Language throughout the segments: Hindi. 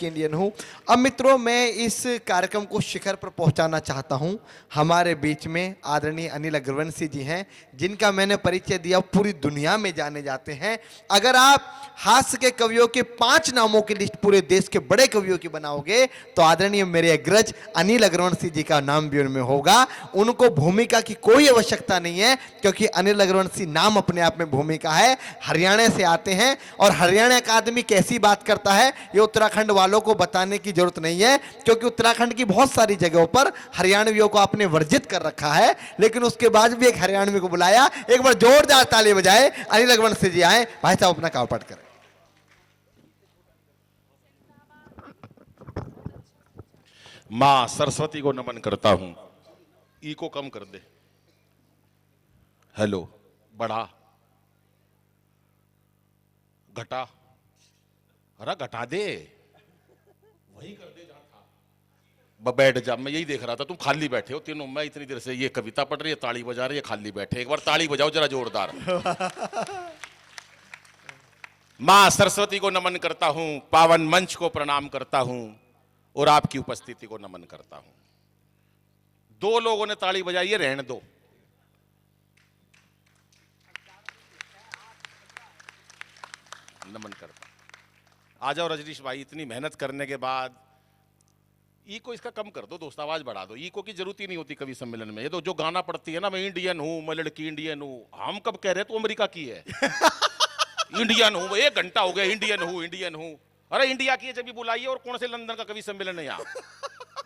इंडियन हूँ। अब मित्रों, मैं इस कार्यक्रम को शिखर पर पहुंचाना चाहता हूं। हमारे बीच में आदरणीय अनिल अग्रवंशी जी हैं, जिनका मैंने परिचय दिया, पूरी दुनिया में जाने जाते हैं। अगर आप हास्य के कवियों के 5 नामों की लिस्ट पूरे देश के बड़े कवियों की बनाओगे तो आदरणीय मेरे अग्रज अनिल अग्रवंशी जी का नाम भी उनमें होगा। उनको भूमिका की कोई आवश्यकता नहीं है, क्योंकि अनिल अग्रवंशी नाम अपने आप में भूमिका है। हरियाणा से आते हैं और हरियाणा का आदमी कैसी बात करता है ये उत्तराखंड वालों को बताने की जरूरत नहीं है, क्योंकि उत्तराखंड की बहुत सारी जगहों पर हरियाणवियों को आपने वर्जित कर रखा है। लेकिन उसके बाद भी एक हरियाणवी को बुलाया। एक बार जोरदार ताली बजाए, अनिल अग्रवंशी जी आए। भाई साहब अपना काम पाठ करें। मां सरस्वती को नमन करता हूं। ई को कम कर दे। हेलो, बढ़ा, घटा, अरे घटा दे, वही कर दे जहां था। बैठ जा, मैं यही देख रहा था, तुम खाली बैठे हो तीनों। मैं इतनी देर से ये कविता पढ़ रही है, ताली बजा रही है, खाली बैठे। एक बार ताली बजाओ जरा जोरदार। मां सरस्वती को नमन करता हूं, पावन मंच को प्रणाम करता हूं और आपकी उपस्थिति को नमन करता हूं। 2 लोगों ने ताली बजाई है, रहने दो। नमन करता। आ जाओ रजनीश भाई, इतनी मेहनत करने के बाद ई को इसका कम कर दो दोस्त, आवाज बढ़ा दो। ई को की जरूरत ही नहीं होती कवि सम्मेलन में। ये तो जो गाना पढ़ती है ना, मैं इंडियन हूं, मैं लड़की इंडियन हूं। हम कब कह रहे तो अमेरिका की है। इंडियन हूं, 1 घंटा हो गया इंडियन हूं इंडियन हूं। अरे इंडिया की है जब भी बुलाइए। और कौन से लंदन का कवि सम्मेलन है यहाँ।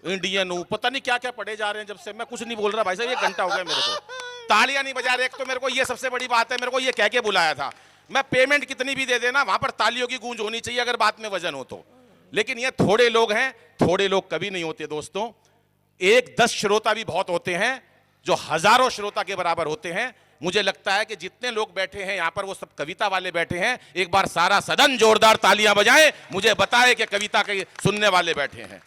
इंडियन हूं, पता नहीं क्या क्या पढ़े जा रहे हैं। जब से मैं कुछ नहीं बोल रहा भाई साहब, 1 घंटा हो गया मेरे को। तालियां नहीं बजा रहे। एक तो मेरे को ये सबसे बड़ी बात है, मेरे को ये कह के बुलाया था। मैं पेमेंट कितनी भी दे देना, वहां पर तालियों की गूंज होनी चाहिए अगर बात में वजन हो तो। लेकिन ये थोड़े लोग हैं, थोड़े लोग कभी नहीं होते दोस्तों। 1-10 श्रोता भी बहुत होते हैं, जो हजारों श्रोता के बराबर होते हैं। मुझे लगता है कि जितने लोग बैठे हैं यहां पर, वो सब कविता वाले बैठे हैं। एक बार सारा सदन जोरदार तालियां बजाए, मुझे बताए कि कविता के सुनने वाले बैठे हैं।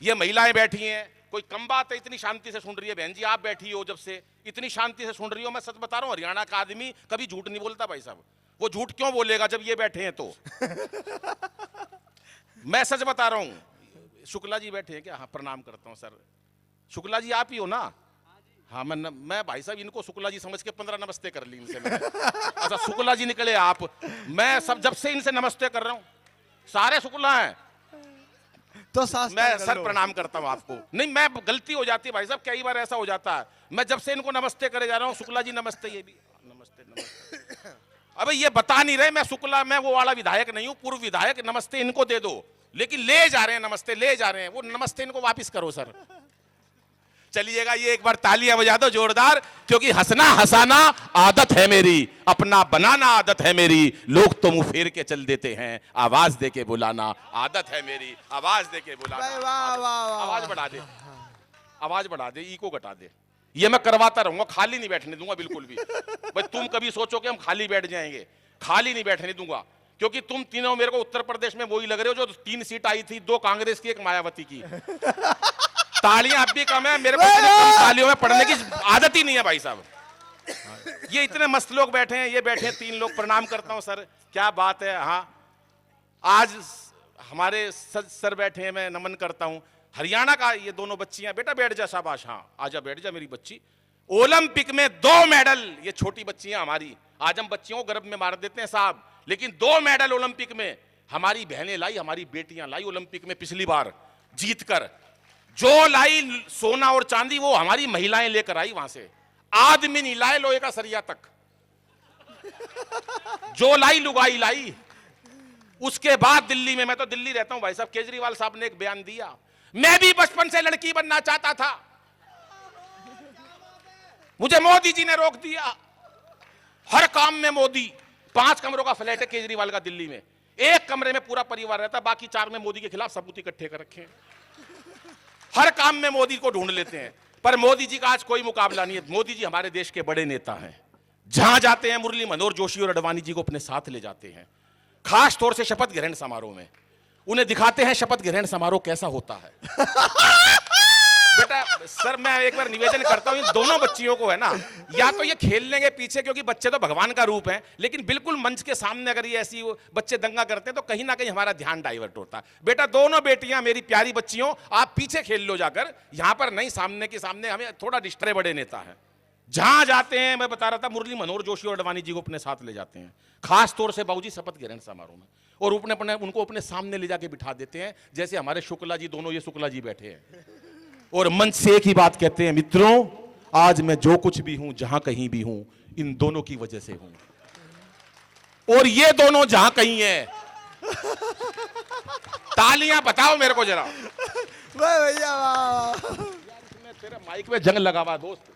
ये महिलाएं बैठी हैं, कोई कम बात है, इतनी शांति से सुन रही है। बहन जी आप बैठी हो, जब से इतनी शांति से सुन रही हो। मैं सच बता रहा हूं, हरियाणा का आदमी कभी झूठ नहीं बोलता भाई साहब। वो झूठ क्यों बोलेगा जब ये बैठे हैं तो। मैं सच बता रहा हूं। शुक्ला जी बैठे हैं क्या? हाँ, प्रणाम करता हूं सर। शुक्ला जी आप ही हो ना? हाँ, मैं भाई साहब इनको शुक्ला जी समझ के 15 नमस्ते कर ली इनसे मैंने। अच्छा, शुक्ला जी निकले आप। मैं सब जब से इनसे नमस्ते कर रहा हूं, सारे शुक्ला हैं। तो मैं सर प्रणाम करता हूं आपको। नहीं, मैं गलती हो जाती है भाई साहब, कई बार ऐसा हो जाता है। मैं जब से इनको नमस्ते करे जा रहा हूं, शुक्ला जी नमस्ते, ये भी नमस्ते नमस्ते। अबे ये बता नहीं रहे मैं शुक्ला, मैं वो वाला विधायक नहीं हूं, पूर्व विधायक। नमस्ते इनको दे दो, लेकिन ले जा रहे हैं नमस्ते, ले जा रहे हैं। वो नमस्ते इनको वापिस करो सर। चलिएगा, ये एक बार तालियां बजा दो जोरदार, क्योंकि हंसना हंसाना आदत है मेरी, अपना बनाना आदत है मेरी। लोग तो मुंह फेर के चल देते हैं, आवाज दे के बुलाना आदत है मेरी, आवाज दे के बुलाना। आवाज बढ़ा दे, आवाज बढ़ा दे, ई को घटा दे। ये मैं करवाता रहूंगा, खाली नहीं बैठने दूंगा बिल्कुल भी। भाई तुम कभी सोचो कि हम खाली बैठ जाएंगे, खाली नहीं बैठने दूंगा। क्योंकि तुम तीनों मेरे को उत्तर प्रदेश में वही लग रहे हो जो 3 सीट आई थी, 2 कांग्रेस की, 1 मायावती की। तालियां अब भी कम है मेरे को, तालियों में पढ़ने की आदत ही नहीं है भाई साहब। ये इतने मस्त लोग बैठे हैं, ये बैठे हैं 3 लोग। प्रणाम करता हूं सर, क्या बात है। हाँ, आज हमारे सर बैठे हैं, मैं नमन करता हूं। हरियाणा का ये दोनों बच्चियां, बेटा बैठ जा, शाबाश। हाँ आजा, बैठ जा मेरी बच्ची। ओलंपिक में 2 मेडल, ये छोटी बच्चियां हमारी। आज हम बच्चियों को गर्भ में मार देते हैं साहब, लेकिन 2 मेडल ओलंपिक में हमारी बहनें लाई, हमारी बेटियां लाई ओलंपिक में पिछली बार जीतकर। जो लाई सोना और चांदी, वो हमारी महिलाएं लेकर आई वहां से। आदमी नहीं लाए लोहे का सरिया तक, जो लाई लुगाई लाई। उसके बाद दिल्ली में, मैं तो दिल्ली रहता हूं भाई साहब, केजरीवाल साहब ने एक बयान दिया, मैं भी बचपन से लड़की बनना चाहता था, मुझे मोदी जी ने रोक दिया। हर काम में मोदी। 5 कमरों का फ्लैट है केजरीवाल का दिल्ली में, 1 कमरे में पूरा परिवार रहता, बाकी 4 में मोदी के खिलाफ सबूत इकट्ठे कर रखे हैं। हर काम में मोदी को ढूंढ लेते हैं, पर मोदी जी का आज कोई मुकाबला नहीं है। मोदी जी हमारे देश के बड़े नेता हैं। जहां जाते हैं मुरली मनोहर जोशी और अडवाणी जी को अपने साथ ले जाते हैं, खास तौर से शपथ ग्रहण समारोह में। उन्हें दिखाते हैं शपथ ग्रहण समारोह कैसा होता है। बेटा सर मैं एक बार निवेदन करता हूं इन दोनों बच्चियों को है ना, या तो ये खेल लेंगे पीछे क्योंकि बच्चे तो भगवान का रूप है, लेकिन बिल्कुल मंच के सामने अगर ये ऐसी बच्चे दंगा करते हैं तो कहीं ना कहीं हमारा ध्यान डाइवर्ट होता है। बेटा दोनों बेटियां मेरी प्यारी बच्चियों, आप पीछे खेल लो जाकर, यहां पर नहीं सामने के सामने, हमें थोड़ा डिस्टर्ब बड़े नेता है। जहां जाते हैं मैं बता रहा था मुरली मनोहर जोशी और अडवाणी जी को अपने साथ ले जाते हैं, खास तौर से बाबूजी शपथ ग्रहण समारोह में, और उनको अपने सामने ले जाके बिठा देते हैं, जैसे हमारे शुक्ला जी, दोनों ये शुक्ला जी बैठे हैं, और मंच से एक ही बात कहते हैं, मित्रों आज मैं जो कुछ भी हूं, जहां कहीं भी हूं, इन दोनों की वजह से हूं, और ये दोनों जहां कहीं हैं। तालियां बताओ मेरे को जरा। वाह भैया वाह। तेरा माइक में जंग लगा हुआ दोस्त।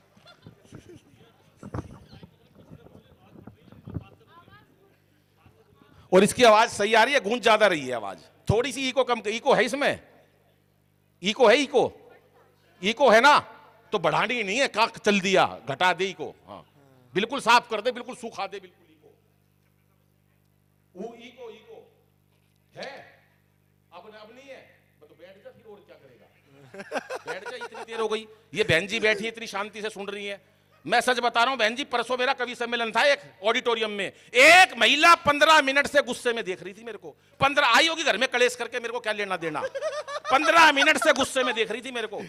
और इसकी आवाज सही आ रही है, गूंज ज्यादा रही है आवाज, थोड़ी सी इको कम, इको है इसमें, इको है, इको है ना, तो बढ़ानी नहीं है, काक चल दिया, घटा दे इको, हाँ बिल्कुल साफ कर दे, बिल्कुल सूखा दे, बिल्कुल इको, वो इको है, अब नहीं है, तो बैठ जा फिर, और क्या करेगा, बैठ जा, इतनी देर हो गई, ये बहन जी बैठी है इतनी शांति से सुन रही है। मैं सच बता रहा हूं बहन जी, परसों मेरा कवि सम्मेलन था एक ऑडिटोरियम में, एक महिला 15 मिनट से गुस्से में देख रही थी मेरे को, 15 आई होगी घर में कलेश करके, मेरे को क्या लेना देना, 15 मिनट से गुस्से में देख रही थी मेरे को।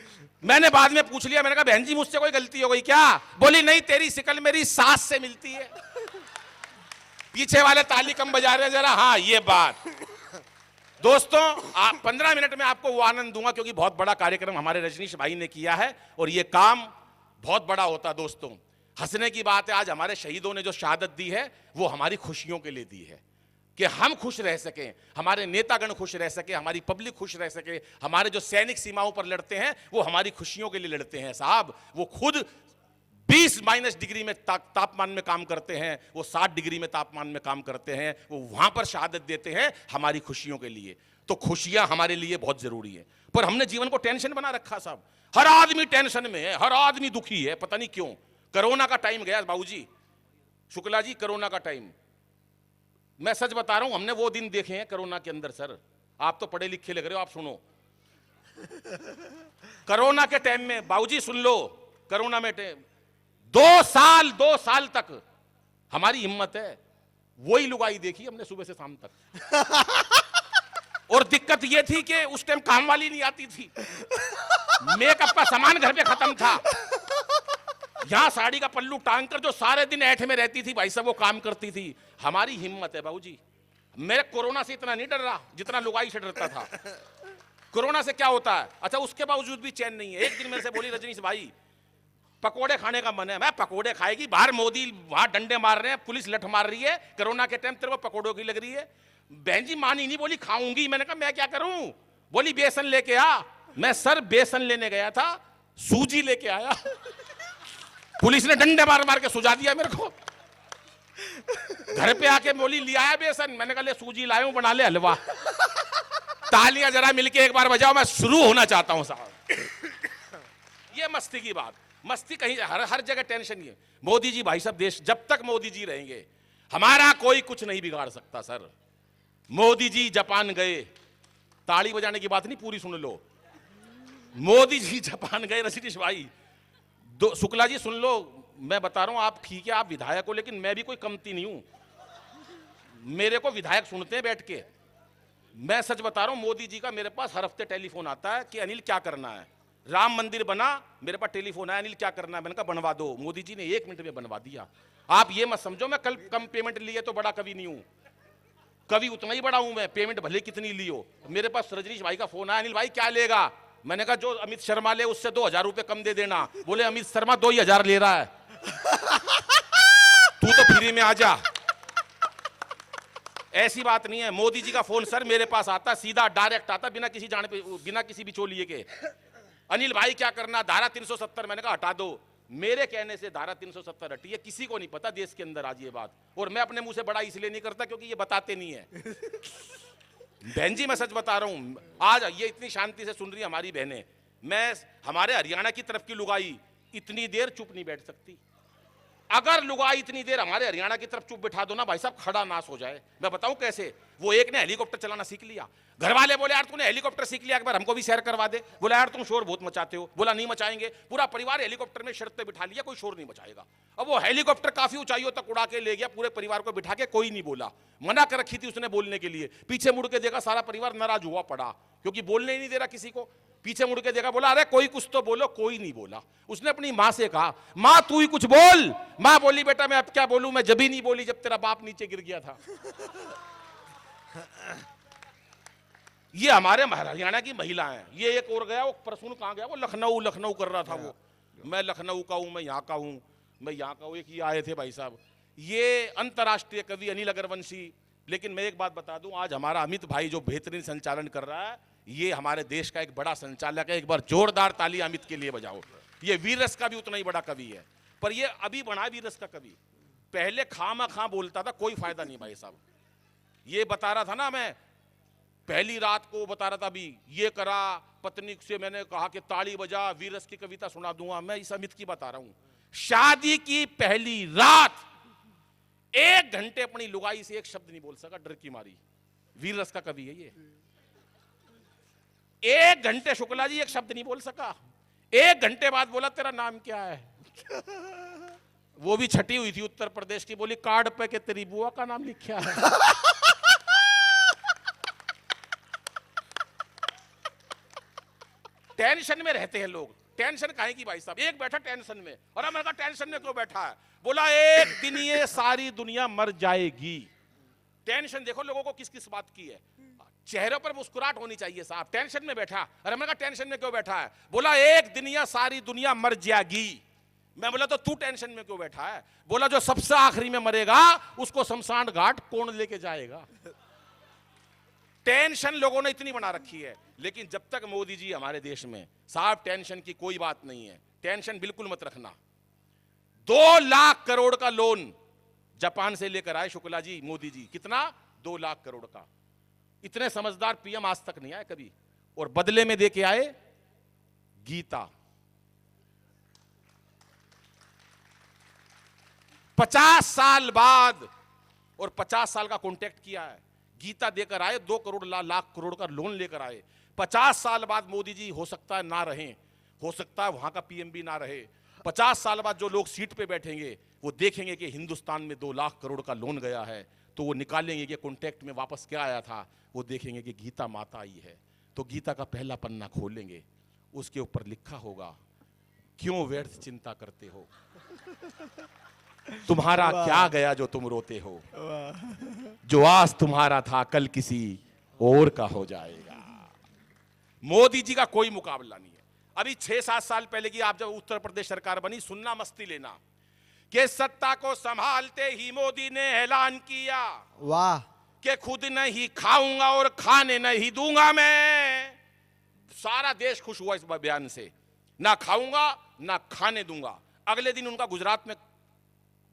मैंने बाद में पूछ लिया, मैंने कहा बहन जी मुझसे कोई गलती हो गई क्या? बोली नहीं, तेरी शिकल मेरी सास से मिलती है। पीछे वाले ताली कम बजा रहे जरा, हाँ ये बात। दोस्तों 15 मिनट में आपको वो आनंद दूंगा क्योंकि बहुत बड़ा कार्यक्रम हमारे रजनीश भाई ने किया है और ये काम बहुत बड़ा होता है। दोस्तों हंसने की बात है, आज हमारे शहीदों ने जो शहादत दी है वो हमारी खुशियों के लिए दी है कि हम खुश रह सकें, हमारे नेतागण खुश रह सके, हमारी पब्लिक खुश रह सके, हमारे जो सैनिक सीमाओं पर लड़ते हैं वो हमारी खुशियों के लिए लड़ते हैं साहब। वो खुद 20 डिग्री में तापमान में काम करते हैं, वो 60 डिग्री में तापमान में काम करते हैं, वो वहां पर शहादत देते हैं हमारी खुशियों के लिए। तो खुशियां हमारे लिए बहुत जरूरी है, पर हमने जीवन को टेंशन बना रखा साहब, हर आदमी टेंशन में है, हर आदमी दुखी है, पता नहीं क्यों। कोरोना का टाइम गया बाबूजी, शुक्ला जी, कोरोना का टाइम, मैं सच बता रहा हूं, हमने वो दिन देखे हैं कोरोना के अंदर। सर आप तो पढ़े लिखे लग रहे हो, आप सुनो। कोरोना के टाइम में बाबूजी सुन लो, कोरोना में 2 साल तक हमारी हिम्मत है, वही लुगाई देखी हमने सुबह से शाम तक। और दिक्कत यह थी कि उस टाइम काम वाली नहीं आती थी, मेकअप का सामान घर पे खत्म था, यहां साड़ी का पल्लू टांग कर जो सारे दिन ऐठ में रहती थी भाई साहब, वो काम करती थी। हमारी हिम्मत है बाबूजी। मैं कोरोना से इतना नहीं डर रहा जितना लुगाई से डरता था। कोरोना से क्या होता है, अच्छा उसके बावजूद भी चैन नहीं है। एक दिन मेरे से बोली रजनीश भाई पकोड़े खाने का मन है। मैं पकोड़े खाएगी, बाहर मोदी वहां डंडे मार रहे हैं, पुलिस लठ मार रही है, कोरोना के टाइम तेरे को पकोड़ों की लग रही है। बहन जी मानी नहीं, बोली खाऊंगी। मैंने कहा मैं क्या करूं, बोली बेसन लेके आ। मैं सर बेसन लेने गया था, सूजी लेके आया, पुलिस ने डंडे मार मार के सुझा दिया मेरे को। घर पे आके बोली लिया है बेसन, मैंने कहा ले सूजी लाया हूं, बना ले हलवा। तालियां जरा मिलके एक बार बजाओ, मैं शुरू होना चाहता हूं साहब। ये मस्ती की बात, मस्ती कहीं हर जगह टेंशन है। मोदी जी भाई साहब, देश जब तक मोदी जी रहेंगे हमारा कोई कुछ नहीं बिगाड़ सकता सर। मोदी जी जापान गए, ताली बजाने की बात नहीं, पूरी सुन लो। मोदी जी जापान गए रजनीश भाई, शुक्ला जी सुन लो, मैं बता रहा हूं, आप ठीक है आप विधायक हो, लेकिन मैं भी कोई कमती नहीं हूं। मेरे को विधायक सुनते हैं बैठ के। मैं सच बता रहा हूं, मोदी जी का मेरे पास हर हफ्ते टेलीफोन आता है कि अनिल क्या करना है, राम मंदिर बना, मेरे पास टेलीफोन है, अनिल क्या करना है, मैंने कहा बनवा दो। मोदी जी ने 1 मिनट में बनवा दिया। आप ये मत समझो मैं कल कम पेमेंट लिए तो बड़ा कवि नहीं हूं, कवि उतना ही बड़ा हूं मैं, पेमेंट भले कितनी लियो। मेरे पास रजनीश भाई का फोन आया, अनिल भाई क्या लेगा, मैंने कहा जो अमित शर्मा ले उससे 2000 रुपए कम दे देना। बोले अमित शर्मा 2000 ले रहा है, तू तो फ्री में आ जा। ऐसी बात नहीं है। मोदी जी का फोन सर मेरे पास आता, सीधा डायरेक्ट आता, बिना किसी जाने पे, बिना किसी बिचौलिए के। अनिल भाई क्या करना, धारा 370, मैंने कहा हटा दो। मेरे कहने से धारा 370 हटी है, किसी को नहीं पता देश के अंदर आज ये बात। और मैं अपने मुंह से बड़ा इसलिए नहीं करता क्योंकि ये बताते नहीं है। बहन जी मैं सच बता रहा हूं, आज ये इतनी शांति से सुन रही है हमारी बहनें, मैं हमारे हरियाणा की तरफ की लुगाई इतनी देर चुप नहीं बैठ सकती। अगर लुगाई इतनी देर हमारे हरियाणा की तरफ चुप बिठा दो ना भाई साहब, खड़ा नाश हो जाए। मैं बताऊं कैसे। वो एक ने हेलीकॉप्टर चलाना सीख लिया, घर वाले बोले यार तूने हेलीकॉप्टर सीख लिया, एक बार हमको भी सैर करवा दे। बोला यार तुम शोर बहुत मचाते हो। बोला नहीं मचाएंगे। पूरा परिवार हेलीकॉप्टर में शर्त पे बिठा लिया, कोई शोर नहीं मचाएगा। अब वो हेलीकॉप्टर काफी ऊंचाइयों तक उड़ा के ले गया, पूरे परिवार को बिठा के, कोई नहीं बोला। मना कर रखी थी उसने बोलने के लिए। पीछे मुड़ के देखा, सारा परिवार नाराज हुआ पड़ा, क्योंकि बोलने ही नहीं दे रहा किसी को। पीछे मुड़ के देखा, बोला अरे कोई कुछ तो बोलो। कोई नहीं बोला। उसने अपनी मां से कहा, मां तू ही कुछ बोल। मां बोली बेटा मैं अब क्या बोलूं, मैं जब ही नहीं बोली जब तेरा बाप नीचे गिर गया था। ये हमारे हरियाणा की महिला है। ये एक और गया, वो परसों कहां गया, वो लखनऊ कर रहा था वो। मैं लखनऊ का हूं, मैं यहाँ का हूं, मैं यहाँ का हूं। एक ये आए थे भाई साहब, ये अंतर्राष्ट्रीय कवि अनिल अग्रवंशी। लेकिन मैं एक बात बता दूं, आज हमारा अमित भाई जो बेहतरीन संचालन कर रहा है, ये हमारे देश का एक बड़ा संचालक है। एक बार जोरदार ताली अमित के लिए बजाओ। ये वीर रस का भी उतना ही बड़ा कवि है, पर ये अभी बना वीर रस का कवि। पहले खामा खां बोलता था, कोई फायदा नहीं भाई साहब। ये बता रहा था ना, मैं पहली रात को बता रहा था, अभी ये करा, पत्नी से मैंने कहा कि ताली बजा, वीर रस की कविता सुना दूंगा। मैं इस अमित की बता रहा हूं, शादी की पहली रात 1 घंटे अपनी लुगाई से एक शब्द नहीं बोल सका, डर की मारी। वीर रस का कवि है ये। 1 घंटे शुक्ला जी एक शब्द नहीं बोल सका। 1 घंटे बाद बोला तेरा नाम क्या है। वो भी छठी हुई थी उत्तर प्रदेश की, बोली कार्ड पे के तेरी बुआ का नाम लिखा है। टेंशन में रहते हैं लोग। टेंशन काहे की भाई साहब। एक बैठा टेंशन में, और मैंने कहा टेंशन में क्यों बैठा है। बोला एक दिन ये सारी दुनिया मर जाएगी। टेंशन देखो लोगों को किस किस बात की है। चेहरे पर मुस्कुराहट होनी चाहिए साहब। टेंशन में बैठा, अरे मैंने कहा टेंशन में क्यों बैठा है। बोला एक दिन ये सारी दुनिया मर जाएगी। मैं बोला तो तू टेंशन में क्यों बैठा है। बोला जो सबसे आखिरी में मरेगा उसको शमशान घाट कौन लेके जाएगा। टेंशन लोगों ने इतनी बना रखी है। लेकिन जब तक मोदी जी हमारे देश में, साहब टेंशन की कोई बात नहीं है। टेंशन बिल्कुल मत रखना। 2 लाख करोड़ का लोन जापान से लेकर आए शुक्ला जी, मोदी जी। कितना? 2 लाख करोड़ का। इतने समझदार पीएम आज तक नहीं आए कभी। और बदले में देके आए गीता। 50 साल बाद, और 50 साल का कॉन्ट्रैक्ट किया है। गीता देकर आए, 2 करोड़ लाख करोड़ का लोन लेकर आए। 50 साल बाद मोदी जी हो सकता है ना रहें, हो सकता है वहां का पीएम भी ना रहे। 50 साल बाद जो लोग सीट पे बैठेंगे वो देखेंगे कि हिंदुस्तान में 2 लाख करोड़ का लोन गया है, तो वो निकालेंगे कि कॉन्ट्रैक्ट में वापस क्या आया था। वो देखेंगे कि गीता माता आई है, तो गीता का पहला पन्ना खोलेंगे, उसके ऊपर लिखा होगा, क्यों व्यर्थ चिंता करते हो, तुम्हारा क्या गया जो तुम रोते हो, जो आज तुम्हारा था कल किसी और का हो जाएगा। मोदी जी का कोई मुकाबला नहीं है। अभी 6-7 साल पहले की आप जब उत्तर प्रदेश सरकार बनी, सुनना मस्ती लेना, कि सत्ता को संभालते ही मोदी ने ऐलान किया, वाह, कि खुद नहीं खाऊंगा और खाने नहीं दूंगा मैं। सारा देश खुश हुआ इस बयान से, ना खाऊंगा ना खाने दूंगा। अगले दिन उनका गुजरात में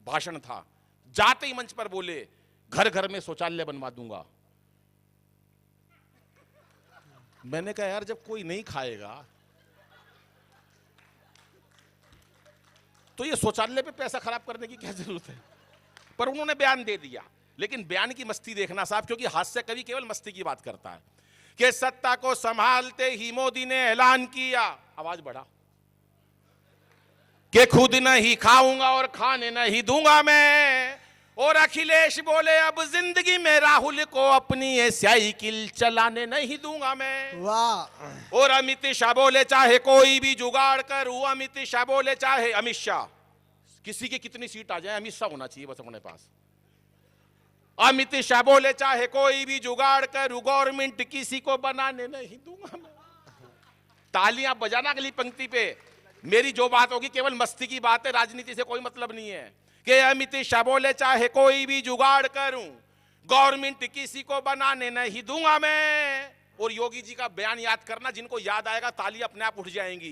भाषण था, जाते ही मंच पर बोले घर घर में शौचालय बनवा दूंगा। मैंने कहा यार जब कोई नहीं खाएगा तो ये शौचालय पे पैसा खराब करने की क्या जरूरत है। पर उन्होंने बयान दे दिया। लेकिन बयान की मस्ती देखना साहब, क्योंकि हास्य कवि केवल मस्ती की बात करता है, कि सत्ता को संभालते ही मोदी ने ऐलान किया, आवाज बढ़ा, कि खुद नहीं खाऊंगा और खाने नहीं दूंगा मैं। और अखिलेश बोले अब जिंदगी में राहुल को अपनी ये साइकिल चलाने नहीं दूंगा मैं। वाह। और अमित शाह बोले चाहे कोई भी जुगाड़ करूं, अमित शाह बोले चाहे अमित शाह, किसी की कितनी सीट आ जाए अमित शाह होना चाहिए बस अपने पास। अमित शाह बोले चाहे कोई भी जुगाड़ करूं, गवर्नमेंट किसी को बनाने नहीं दूंगा मैं। तालियां बजाना अगली पंक्ति पे। मेरी जो बात होगी केवल मस्ती की बात है, राजनीति से कोई मतलब नहीं है। कि अमित शाह बोले चाहे कोई भी जुगाड़ करूं, गवर्नमेंट किसी को बनाने नहीं दूंगा मैं। और योगी जी का बयान याद करना, जिनको याद आएगा ताली अपने आप उठ जाएंगी।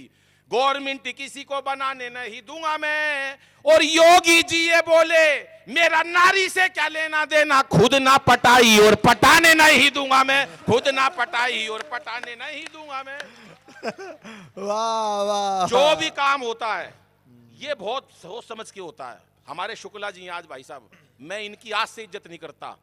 गवर्नमेंट किसी को बनाने नहीं दूंगा मैं। और योगी जी ये बोले मेरा नारी से क्या लेना देना, खुद ना पटाई और पटाने नहीं दूंगा मैं, खुद ना पटाई और पटाने नहीं दूंगा मैं। वाह वाह। जो भी काम होता है ये बहुत सोच समझ के होता है। हमारे शुक्ला जी हैं आज भाई साहब, मैं इनकी आज से इज्जत नहीं करता।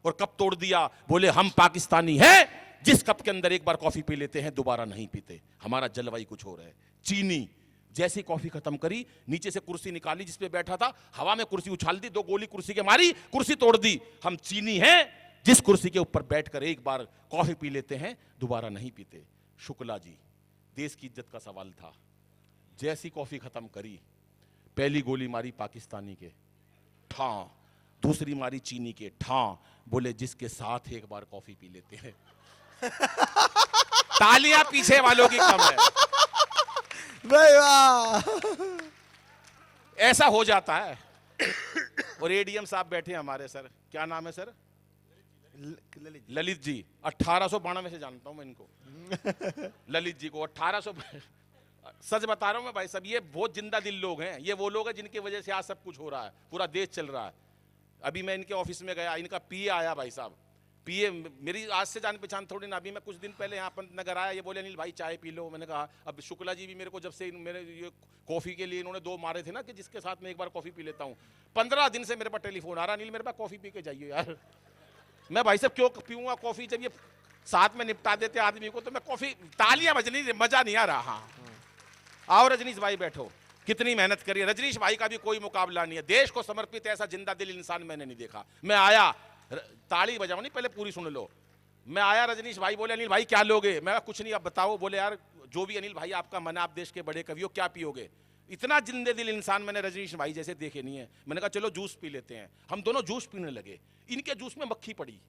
और कप तोड़ दिया, बोले हम पाकिस्तानी हैं, जिस कप के अंदर एक बार कॉफी पी लेते हैं दोबारा नहीं पीते। हमारा जलवायु कुछ और है। चीनी जैसी कॉफी खत्म करी, नीचे से कुर्सी निकाली जिस पे बैठा था, हवा में कुर्सी उछाल दी, 2 गोली कुर्सी के मारी, कुर्सी तोड़ दी। हम चीनी हैं, जिस कुर्सी के ऊपर बैठकर एक बार कॉफी पी लेते हैं दोबारा नहीं पीते। शुक्ला जी, देश की इज्जत का सवाल था। जैसी कॉफी खत्म करी, पहली गोली मारी पाकिस्तानी के, ठा, दूसरी मारी चीनी के, ठा, बोले जिसके साथ एक बार कॉफी पी लेते हैं। तालियां पीछे वालों की कम है। भाई वाह। ऐसा हो जाता है। और एडीएम साहब बैठे हैं हमारे, सर क्या नाम है सर? ललित जी। 1892 से जानता हूं मैं इनको। ललित जी को 1800। सच बता रहा हूं मैं भाई साहब, ये बहुत जिंदा दिल लोग हैं। ये वो लोग हैं जिनकी वजह से आज सब कुछ हो रहा है, पूरा देश चल रहा है। अभी मैं इनके ऑफिस में गया, इनका पीए आया भाई साहब। पीए मेरी आज से जान पहचान थोड़ी ना, अभी मैं कुछ दिन पहले यहाँ पंत नगर आया, ये बोले अनिल भाई चाय पी लो। मैंने कहा, अब शुक्ला जी भी मेरे को जब से मेरे ये कॉफी के लिए इन्होंने 2 मारे थे ना, कि जिसके साथ मैं एक बार कॉफी पी लेता हूँ, 15 दिन से मेरे पास टेलीफोन आ रहा, अनिल मेरे पास कॉफी पी के जाइए यार। मैं भाई साहब क्यों पीऊंगा कॉफी, जब ये साथ में निपटा देते आदमी को, तो मैं कॉफी, तालियां बजनी, मजा नहीं आ रहा। आओ रजनीश भाई बैठो, कितनी मेहनत करी है। रजनीश भाई का भी कोई मुकाबला नहीं है। देश को समर्पित ऐसा जिंदा दिल इंसान मैंने नहीं देखा। मैं आया, ताली बजाओ नहीं, पहले पूरी सुन लो। मैं आया, रजनीश भाई बोले अनिल भाई क्या लोगे? मैं कुछ नहीं, अब बताओ। बोले यार जो भी अनिल भाई आपका मन है, आप देश के बड़े कवि हो, क्या पियोगे? इतना जिंदे दिल इंसान मैंने रजनीश भाई जैसे देखे नहीं है। मैंने कहा चलो जूस पी लेते हैं। हम दोनों जूस पीने लगे। इनके जूस में मक्खी पड़ी।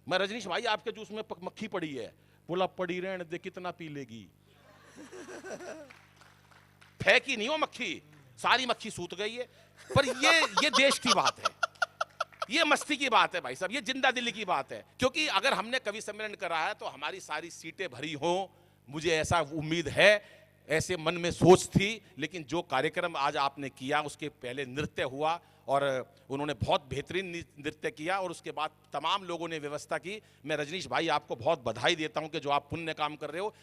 मैं, रजनीश भाई आपके जूस में मक्खी पड़ी है। बोला पड़ी रहने दे, कितना पी लेगी। फेंकी नहीं हो मक्खी, सारी मक्खी सूत गई है। पर ये देश की बात है, ये मस्ती की बात है भाई साहब, ये जिंदा दिली की बात है। क्योंकि अगर हमने कवि सम्मेलन करा है तो हमारी सारी सीटें भरी हों, मुझे ऐसा उम्मीद है, ऐसे मन में सोच थी। लेकिन जो कार्यक्रम आज आपने किया, उसके पहले नृत्य हुआ और उन्होंने बहुत बेहतरीन नृत्य किया, और उसके बाद तमाम लोगों ने व्यवस्था की। मैं रजनीश भाई आपको बहुत बधाई देता हूं कि जो आप पुण्य काम कर रहे हो,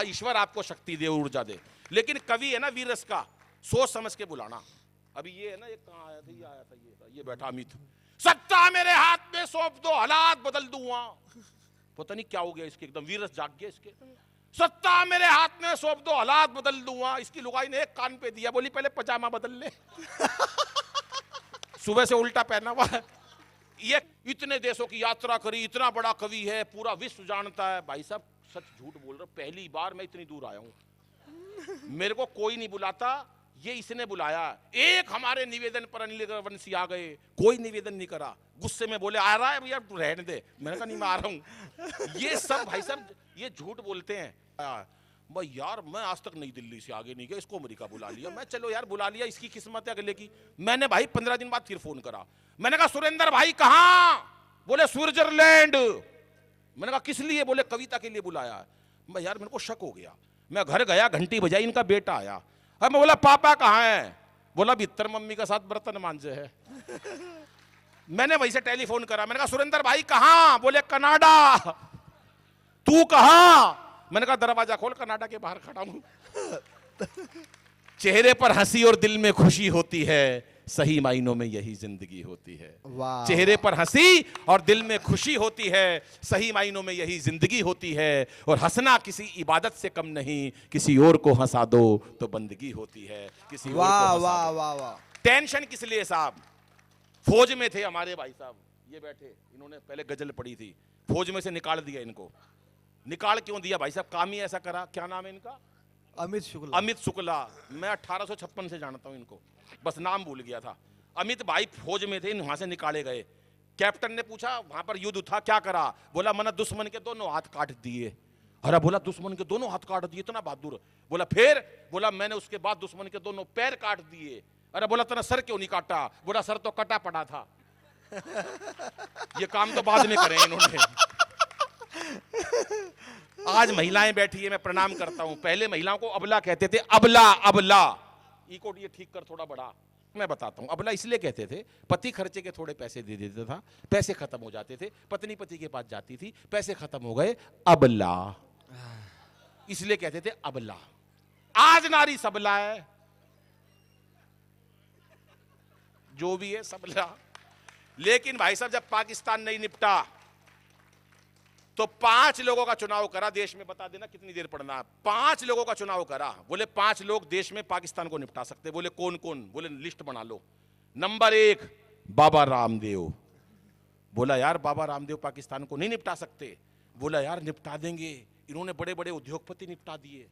ईश्वर आपको शक्ति दे, ऊर्जा दे। लेकिन कवि है ना वीर रस का, सोच समझ के बुलाना। अभी ये है ना, एक कहाँ आया था, ये आया था, ये बैठा अमित। सत्ता मेरे हाथ में सौंप दो, हालात बदल दूंगा। पता नहीं क्या हो गया इसके, एकदम वीर रस जाग गया इसके। सत्ता मेरे हाथ में सौंप दो, हालात बदल दूंगा। इसकी लुगाई ने एक कान पे दिया, बोली पहले पजामा बदल ले। सुबह से उल्टा पहना हुआ है। ये इतने देशों की यात्रा करी, इतना बड़ा कवि है, पूरा विश्व जानता है। भाई साहब सच झूठ बोल रहा हूं, पहली बार मैं इतनी दूर आया हूं। मेरे को कोई नहीं बुलाता, ये इसने बुलाया। एक हमारे निवेदन पर अनिल अग्रवंशी आ गए, कोई निवेदन नहीं करा। गुस्से में बोले आ रहा है भैया, रहने दे। मैंने कहा नहीं मैं आ रहा हूं। ये सब भाई साहब ये झूठ बोलते हैं। भाई यार मैं आज तक नई दिल्ली से आगे नहीं गया, इसको अमेरिका बुला लिया। मैं चलो यार बुला लिया, इसकी किस्मत है अगले की। मैंने भाई 15 दिन बाद फिर फोन करा। मैंने कहा सुरेंद्र भाई कहाँ? बोले स्विट्जरलैंड। मैंने कहा किस लिए? बोले कविता के लिए बुलाया। मैं यार मेरे को शक हो गया। मैं घर गया, घंटी बजाई, इनका बेटा आया। अब मैं बोला पापा कहाँ है? बोला भीतर मम्मी के साथ बर्तन मांजे है। मैंने वहीं से टेलीफोन करा। मैंने कहा सुरेंद्र भाई कहाँ? बोले कनाडा। तू कहाँ? मैंने कहा दरवाजा खोल, कनाडा के बाहर खड़ा हूं। चेहरे पर हंसी और दिल में खुशी होती है, सही मायनों में यही जिंदगी होती है। चेहरे पर हंसी और दिल में खुशी होती है, सही मायनों में यही जिंदगी होती है। और हंसना किसी इबादत से कम नहीं, किसी और को हंसा दो तो बंदगी होती है। किसी और को हंसा दो। टेंशन किस लिए साहब? फौज में थे हमारे भाई साहब, ये बैठे, इन्होंने पहले गजल पढ़ी थी, फौज में से निकाल दिया इनको। निकाल क्यों दिया भाई साहब? काम ही ऐसा करा। क्या नाम है इनका? अमित शुक्ला। अमित शुक्ला। मैं 1856 से जानता हूं इनको, बस नाम भूल गया था। अमित भाई फौज में थे, वहां से निकाले गए। कैप्टन ने पूछा वहां पर युद्ध था क्या करा? बोला मैंने दुश्मन के दोनों हाथ काट दिए। अरे बोला दुश्मन के दोनों हाथ काट दिए, इतना बहादुर। बोला फिर? बोला मैंने उसके बाद दुश्मन के दोनों पैर काट दिए। अरे बोला तेरा सर क्यों नहीं काटा? बोला सर तो कटा पड़ा था। ये काम तो बाद में करें इन्होंने। आज महिलाएं बैठी है, मैं प्रणाम करता हूं। पहले महिलाओं को अबला कहते थे, अबला अबला। इको ये ठीक कर थोड़ा बड़ा। मैं बताता हूं, अबला इसलिए कहते थे, पति खर्चे के थोड़े पैसे दे देता था, पैसे खत्म हो जाते थे, पत्नी पति के पास जाती थी, पैसे खत्म हो गए, अबला, इसलिए कहते थे अबला। आज नारी सबला है। जो भी है सब रहा। लेकिन भाई साहब जब पाकिस्तान नहीं निपटा तो 5 लोगों का चुनाव करा देश में, बता देना कितनी देर पड़ना। 5 लोगों का चुनाव करा, बोले 5 लोग देश में पाकिस्तान को निपटा सकते। बोले कौन कौन? बोले लिस्ट बना लो। नंबर 1 बाबा रामदेव। बोला यार बाबा रामदेव पाकिस्तान को नहीं निपटा सकते। बोला यार निपटा देंगे, इन्होंने बड़े बड़े उद्योगपति निपटा दिए।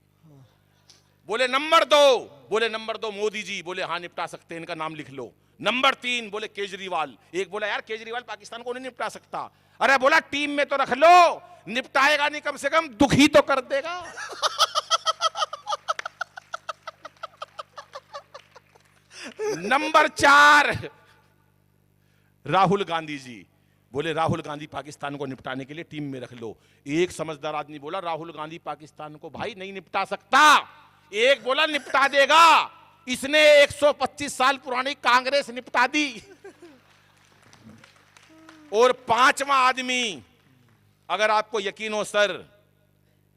बोले नंबर 2, बोले नंबर 2 मोदी जी। बोले हाँ निपटा सकते हैं, इनका नाम लिख लो। नंबर 3 बोले केजरीवाल। एक बोला यार केजरीवाल पाकिस्तान को नहीं निपटा सकता। अरे बोला टीम में तो रख लो, निपटाएगा नहीं कम से कम दुखी तो कर देगा। नंबर 4 राहुल गांधी जी। बोले राहुल गांधी पाकिस्तान को निपटाने के लिए टीम में रख लो। एक समझदार आदमी बोला राहुल गांधी पाकिस्तान को भाई नहीं निपटा सकता। एक बोला निपटा देगा, इसने 125 साल पुरानी कांग्रेस निपटा दी। और 5वां आदमी, अगर आपको यकीन हो सर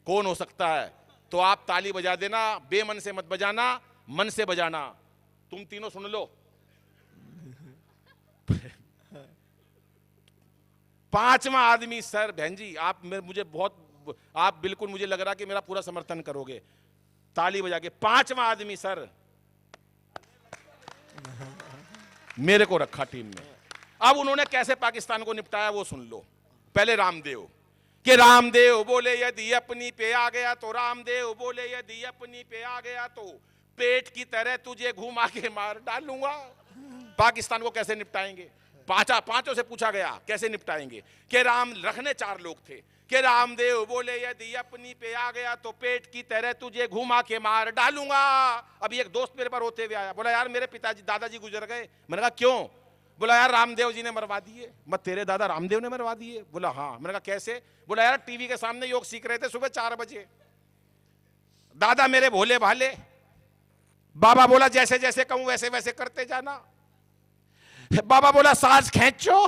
कौन हो सकता है तो आप ताली बजा देना, बेमन से मत बजाना, मन से बजाना। तुम तीनों सुन लो। 5वां आदमी सर बहन जी आप मुझे बहुत, आप बिल्कुल मुझे लग रहा कि मेरा पूरा समर्थन करोगे, ताली बजा के। 5वां आदमी सर मेरे को रखा टीम में। अब उन्होंने कैसे पाकिस्तान को निपटाया वो सुन लो। पहले रामदेव कि रामदेव बोले यदि अपनी पे आ गया तो, रामदेव बोले यदि अपनी पे आ गया तो पेट की तरह तुझे घुमा के मार डालूंगा। पाकिस्तान को कैसे निपटाएंगे? पांचों से पूछा गया कैसे निपटाएंगे। कि राम रखने 4 लोग थे कि रामदेव बोले यदि अपनी पे आ गया तो पेट की तरह तुझे घुमा के मार डालूंगा। अभी एक दोस्त मेरे पर होते हुए आया, बोला यार मेरे पिताजी दादाजी गुजर गए। मैंने कहा क्यों? बोला यार रामदेव जी ने मरवा दिए। मैं तेरे दादा रामदेव ने मरवा दिए? बोला हाँ। मैंने कहा कैसे? बोला यार टीवी के सामने योग सीख रहे थे सुबह 4 बजे, दादा मेरे भोले भाले, बाबा बोला जैसे जैसे कहूं वैसे वैसे करते जाना। बाबा बोला सांस खींचो,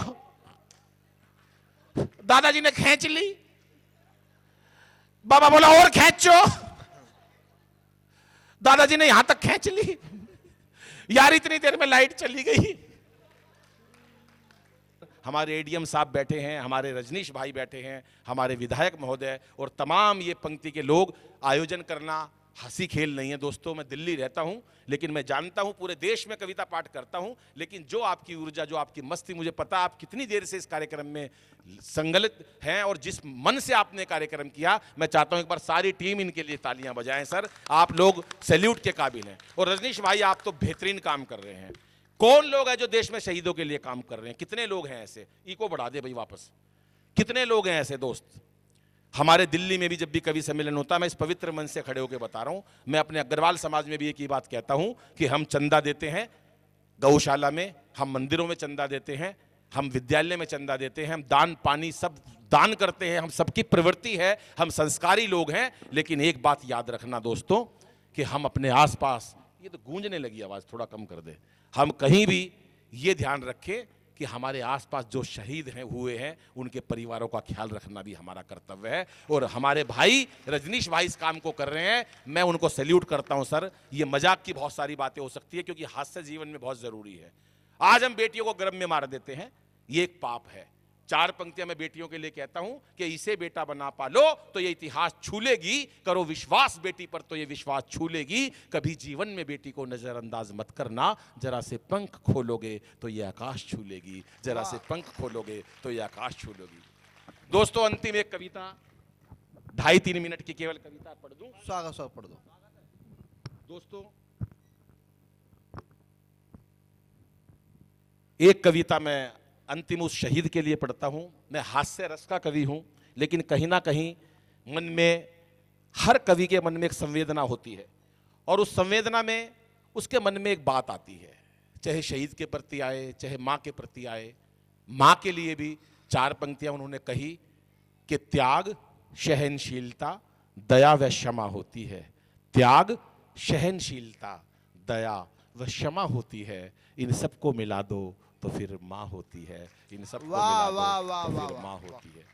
दादाजी ने खींच ली। बाबा बोला और खींचो, दादाजी ने यहां तक खींच ली। यार इतनी देर में लाइट चली गई। हमारे एडीएम साहब बैठे हैं, हमारे रजनीश भाई बैठे हैं, हमारे विधायक महोदय और तमाम ये पंक्ति के लोग। आयोजन करना हंसी खेल नहीं है दोस्तों। मैं दिल्ली रहता हूं लेकिन मैं जानता हूं पूरे देश में कविता पाठ करता हूं, लेकिन जो आपकी ऊर्जा, जो आपकी मस्ती, मुझे पता आप कितनी देर से इस कार्यक्रम में संगलित हैं और जिस मन से आपने कार्यक्रम किया, मैं चाहता हूं एक बार सारी टीम इनके लिए तालियां बजाएं। सर आप लोग सैल्यूट के काबिल हैं। और रजनीश भाई आप तो बेहतरीन काम कर रहे हैं। कौन लोग हैं जो देश में शहीदों के लिए काम कर रहे हैं? कितने लोग हैं ऐसे? इको बढ़ा दे भाई वापस। कितने लोग हैं ऐसे दोस्त? हमारे दिल्ली में भी जब भी कवि सम्मेलन होता है, मैं इस पवित्र मन से खड़े होकर बता रहा हूं, मैं अपने अग्रवाल समाज में भी एक ही बात कहता हूं कि हम चंदा देते हैं गौशाला में, हम मंदिरों में चंदा देते हैं, हम विद्यालय में चंदा देते हैं, हम दान पानी सब दान करते हैं, हम सबकी प्रवृत्ति है, हम संस्कारी लोग हैं। लेकिन एक बात याद रखना दोस्तों कि हम अपने आसपास, ये तो गूंजने लगी आवाज, थोड़ा कम कर दे, हम कहीं भी ये ध्यान रखें कि हमारे आसपास जो शहीद हैं हुए हैं उनके परिवारों का ख्याल रखना भी हमारा कर्तव्य है। और हमारे भाई रजनीश भाई इस काम को कर रहे हैं, मैं उनको सैल्यूट करता हूं। सर ये मजाक की बहुत सारी बातें हो सकती है क्योंकि हास्य जीवन में बहुत जरूरी है। आज हम बेटियों को गर्भ में मार देते हैं, ये एक पाप है। 4 पंक्तियां मैं बेटियों के लिए कहता हूं कि इसे बेटा बना पालो तो ये इतिहास छू लेगी, करो विश्वास बेटी पर तो ये विश्वास छू लेगी। कभी जीवन में बेटी को नजरअंदाज मत करना, जरा से पंख खोलोगे तो ये आकाश छू लेगी, जरा से पंख खोलोगे तो ये आकाश छू लेगी। दोस्तों अंतिम एक कविता, 2.5-3 मिनट की केवल कविता पढ़ दूं। स्वागत पढ़ दो दोस्तों। एक कविता मैं अंतिम उस शहीद के लिए पढ़ता हूं। मैं हास्य रस का कवि हूं, लेकिन कहीं ना कहीं मन में, हर कवि के मन में एक संवेदना होती है और उस संवेदना में उसके मन में एक बात आती है, चाहे शहीद के प्रति आए, चाहे माँ के प्रति आए। माँ के लिए भी 4 पंक्तियां उन्होंने कही कि त्याग सहनशीलता दया व क्षमा होती है, त्याग सहनशीलता दया व क्षमा होती है, इन सबको मिला दो तो फिर माँ होती है, इन सबको मिला दो तो फिर माँ होती है।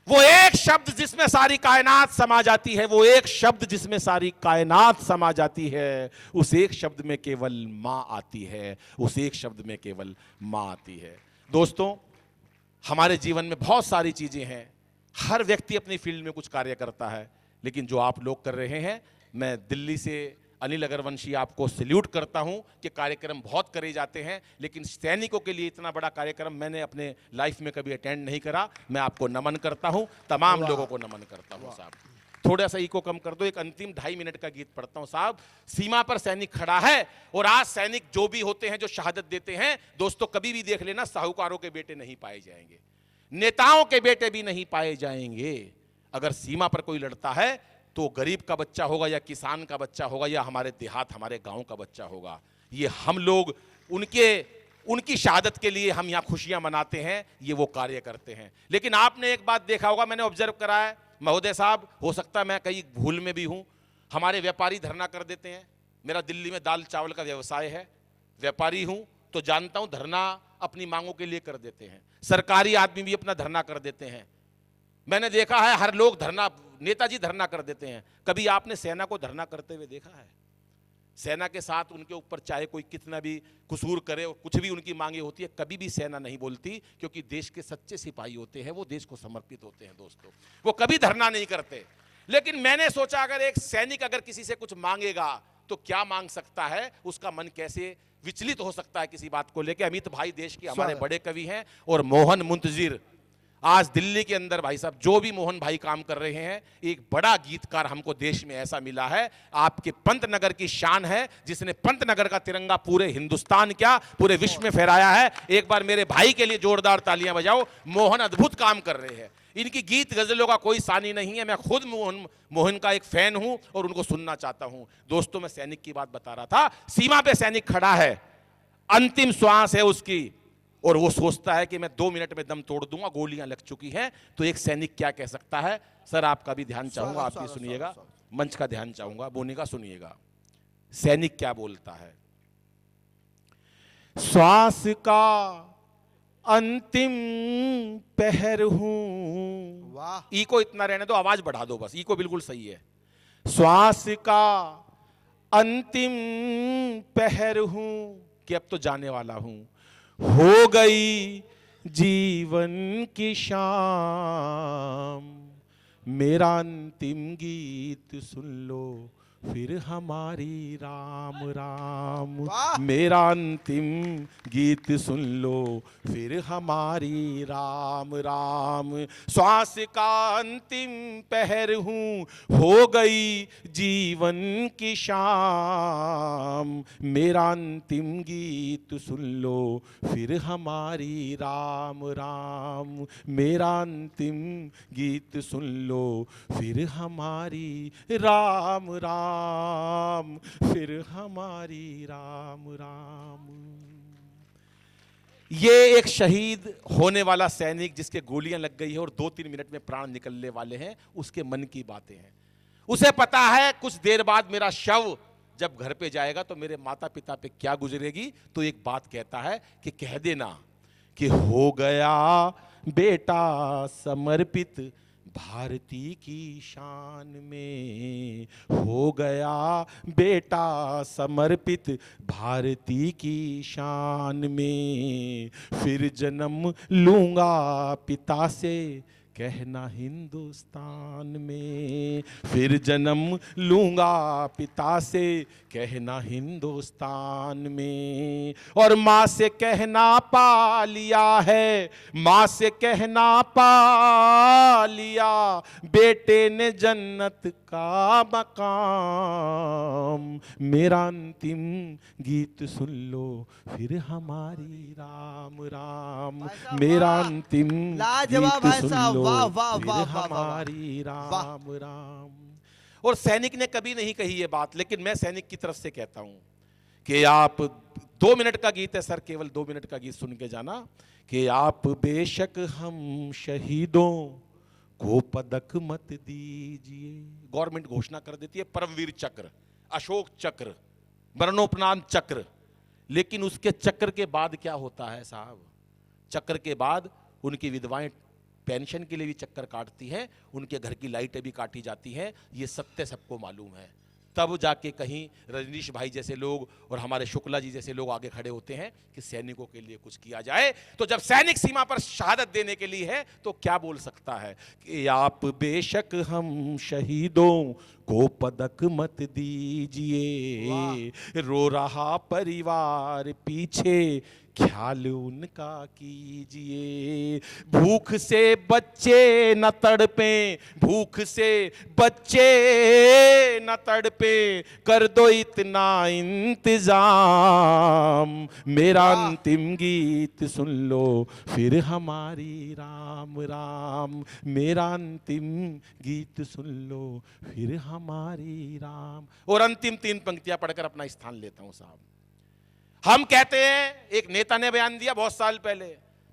वो एक शब्द जिसमें सारी कायनात समा जाती है, वो एक शब्द जिसमें सारी कायनात समा जाती है, उस एक शब्द में केवल मां आती है, उस एक शब्द में केवल मां आती है। दोस्तों, हमारे जीवन में बहुत सारी चीजें हैं, हर व्यक्ति अपनी फील्ड में कुछ कार्य करता है, लेकिन जो आप लोग कर रहे हैं, मैं दिल्ली से अनिल अग्रवंशी आपको सैल्यूट करता हूं कि कार्यक्रम बहुत करे जाते हैं, लेकिन सैनिकों के लिए इतना बड़ा कार्यक्रम मैंने अपने लाइफ में कभी अटेंड नहीं करा। मैं आपको नमन करता हूं, तमाम लोगों को नमन करता हूं। साहब, थोड़ा सा इको कम कर दो, एक अंतिम 2.5 मिनट का गीत पढ़ता हूं। साहब, सीमा पर सैनिक खड़ा है, और आज सैनिक जो भी होते हैं, जो शहादत देते हैं, दोस्तों कभी भी देख लेना, साहूकारों के बेटे नहीं पाए जाएंगे, नेताओं के बेटे भी नहीं पाए जाएंगे। अगर सीमा पर कोई लड़ता है तो गरीब का बच्चा होगा, या किसान का बच्चा होगा, या हमारे देहात, हमारे गांव का बच्चा होगा। ये हम लोग उनकी शहादत के लिए हम यहाँ खुशियां मनाते हैं, ये वो कार्य करते हैं। लेकिन आपने एक बात देखा होगा, मैंने ऑब्जर्व करा है महोदय साहब, हो सकता है मैं कहीं भूल में भी हूं, हमारे व्यापारी धरना कर देते हैं। मेरा दिल्ली में दाल चावल का व्यवसाय है, व्यापारी हूं तो जानता हूं धरना अपनी मांगों के लिए कर देते हैं। सरकारी आदमी भी अपना धरना कर देते हैं। मैंने देखा है हर लोग धरना, नेताजी धरना कर देते हैं। कभी आपने सेना को धरना करते हुए देखा है? सेना के साथ उनके ऊपर चाहे कोई कितना भी कसूर करे और कुछ भी उनकी मांगे होती है, कभी भी सेना नहीं बोलती, क्योंकि देश के सच्चे सिपाही होते हैं, वो देश को समर्पित होते हैं। दोस्तों, वो कभी धरना नहीं करते। लेकिन मैंने सोचा अगर एक सैनिक अगर किसी से कुछ मांगेगा तो क्या मांग सकता है, उसका मन कैसे विचलित हो सकता है किसी बात को लेकर। अमित भाई देश के हमारे बड़े कवि हैं, और मोहन मुंतजिर आज दिल्ली के अंदर, भाई साहब जो भी मोहन भाई काम कर रहे हैं, एक बड़ा गीतकार हमको देश में ऐसा मिला है। आपके पंतनगर की शान है, जिसने पंतनगर का तिरंगा पूरे हिंदुस्तान क्या पूरे विश्व में फहराया है। एक बार मेरे भाई के लिए जोरदार तालियां बजाओ। मोहन अद्भुत काम कर रहे हैं, इनकी गीत गजलों का कोई सानी नहीं है। मैं खुद मोहन का एक फैन हूं और उनको सुनना चाहता हूं। दोस्तों, मैं सैनिक की बात बता रहा था। सीमा पे सैनिक खड़ा है, अंतिम श्वास है उसकी, और वो सोचता है कि मैं 2 मिनट में दम तोड़ दूंगा, गोलियां लग चुकी हैं। तो एक सैनिक क्या कह सकता है? सर, आपका भी ध्यान चाहूंगा, आप भी सुनिएगा, मंच का ध्यान चाहूंगा, बोनिका सुनिएगा। सैनिक क्या बोलता है? श्वास का अंतिम पहर हूं। वाह, इको इतना रहने दो, आवाज बढ़ा दो बस, इको बिल्कुल सही है। श्वास का अंतिम पहर हूं, कि अब तो जाने वाला हूं। हो गई जीवन की शाम, मेरा अंतिम गीत सुन लो, फिर हमारी राम राम। मेरा अंतिम गीत सुन लो, फिर हमारी राम राम। श्वास का अंतिम पहर हूँ, हो गई जीवन की शाम। मेरा अंतिम गीत सुन लो, फिर हमारी राम राम। मेरा अंतिम गीत सुन लो, फिर हमारी राम राम, फिर हमारी राम राम। ये एक शहीद होने वाला सैनिक, जिसके गोलियां लग गई है और 2-3 मिनट में प्राण निकलने वाले हैं, उसके मन की बातें हैं। उसे पता है कुछ देर बाद मेरा शव जब घर पे जाएगा तो मेरे माता पिता पे क्या गुजरेगी। तो एक बात कहता है कि कह देना कि हो गया बेटा समर्पित भारती की शान में। हो गया बेटा समर्पित भारती की शान में। फिर जन्म लूंगा पिता से कहना हिंदुस्तान में। फिर जन्म लूंगा पिता से कहना हिंदुस्तान में। और माँ से कहना पा लिया है, माँ से कहना पा लिया, बेटे ने जन्नत का मकाम। मेरा अंतिम गीत सुन लो, फिर हमारी राम राम। मेरा अंतिम गीत सुन लो, फिर हमारी राम राम। और सैनिक ने कभी नहीं कही ये बात, लेकिन मैं सैनिक की तरफ से कहता हूं कि आप 2 मिनट का गीत है सर, केवल 2 मिनट का गीत सुन के जाना कि आप बेशक हम शहीदों को पदक मत दीजिए। गवर्नमेंट घोषणा कर देती है परमवीर चक्र, अशोक चक्र, मरणोपरांत चक्र, लेकिन उसके चक्र के बाद क्या होता है साहब? चक्र के बाद उनकी विधवाएं पेंशन के लिए भी चक्कर काटती हैं, उनके घर की लाइटें भी काटी जाती हैं, ये सत्य सबको मालूम है। तब जाके कहीं रजनीश भाई जैसे लोग और हमारे शुक्ला जी जैसे लोग आगे खड़े होते हैं कि सैनिकों के लिए कुछ किया जाए। तो जब सैनिक सीमा पर शहादत देने के लिए है तो क्या बोल सकता है कि आप बेशक हम शहीदों को पदक मत दीजिए, रो रहा परिवार पीछे ख्याल उनका कीजिए, भूख से बच्चे न तड़पे, भूख से बच्चे न तड़पे, कर दो इतना इंतजाम, मेरा अंतिम गीत सुन लो फिर हमारी राम राम, मेरा अंतिम गीत सुन लो फिर हमारी राम। और अंतिम 3 पंक्तियां पढ़कर अपना स्थान लेता हूं साहब। हम कहते हैं, एक नेता ने बयान दिया बहुत साल पहले,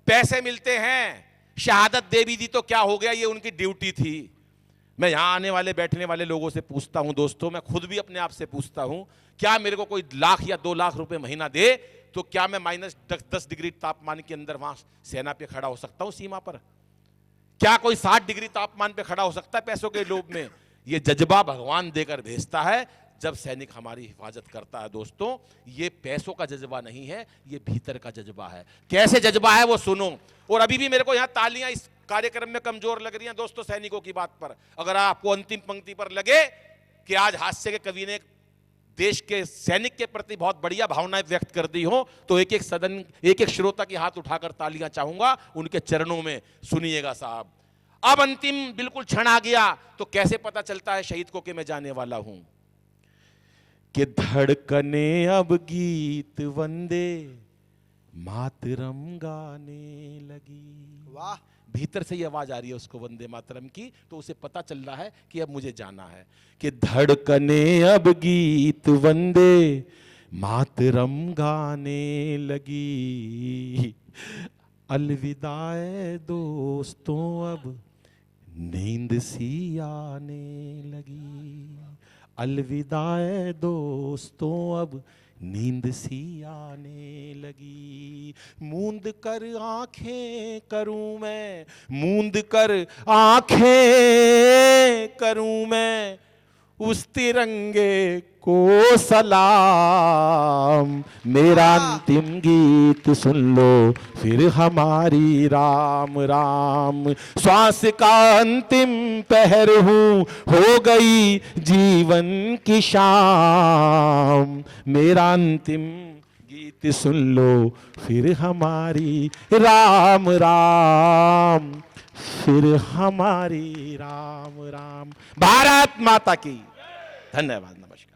पैसे मिलते हैं, शहादत दे भी दी तो क्या हो गया, ये उनकी ड्यूटी थी। मैं यहां आने वाले बैठने वाले लोगों से पूछता हूं दोस्तों, मैं खुद भी अपने आप से पूछता हूं, क्या मेरे को कोई लाख या 2 लाख रुपए महीना दे तो क्या मैं -10 डिग्री तापमान के अंदर वहां सेना पे खड़ा हो सकता हूं सीमा पर? क्या कोई 60 डिग्री तापमान पे खड़ा हो सकता है पैसों के लोभ में? ये जज्बा भगवान देकर भेजता है जब सैनिक हमारी हिफाजत करता है। दोस्तों, ये पैसों का जज्बा नहीं है, ये भीतर का जज्बा है। कैसे जज्बा है वो सुनो। और अभी भी मेरे को यहां तालियां इस कार्यक्रम में कमजोर लग रही हैं दोस्तों सैनिकों की बात पर। अगर आपको अंतिम पंक्ति पर लगे कि आज हास्य के कवि ने देश के सैनिक के प्रति बहुत बढ़िया भावनाएं व्यक्त कर दी हो, तो एक एक श्रोता की हाथ उठाकर तालियां चाहूंगा, उनके चरणों में सुनिएगा साहब। अब अंतिम बिल्कुल क्षण आ गया, तो कैसे पता चलता है शहीद को कि मैं जाने वाला हूं? कि धड़कने अब गीत वंदे मातरम गाने लगी। वाह, भीतर से ही आवाज आ रही है उसको वंदे मातरम की, तो उसे पता चल रहा है कि अब मुझे जाना है। कि धड़कने अब गीत वंदे मातरम गाने लगी, अलविदाए दोस्तों अब नींद सी आने लगी, अलविदाए दोस्तों अब नींद सी आने लगी, मूंद कर आंखें करूं मैं, मूंद कर आंखें करूं मैं उस तिरंगे को सलाम, मेरा अंतिम गीत सुन लो फिर हमारी राम राम, श्वास का अंतिम पहर हूँ हो गई जीवन की शाम, मेरा अंतिम गीत सुन लो फिर हमारी राम राम, फिर हमारी राम राम। भारत माता की धन्यवाद, नमस्कार।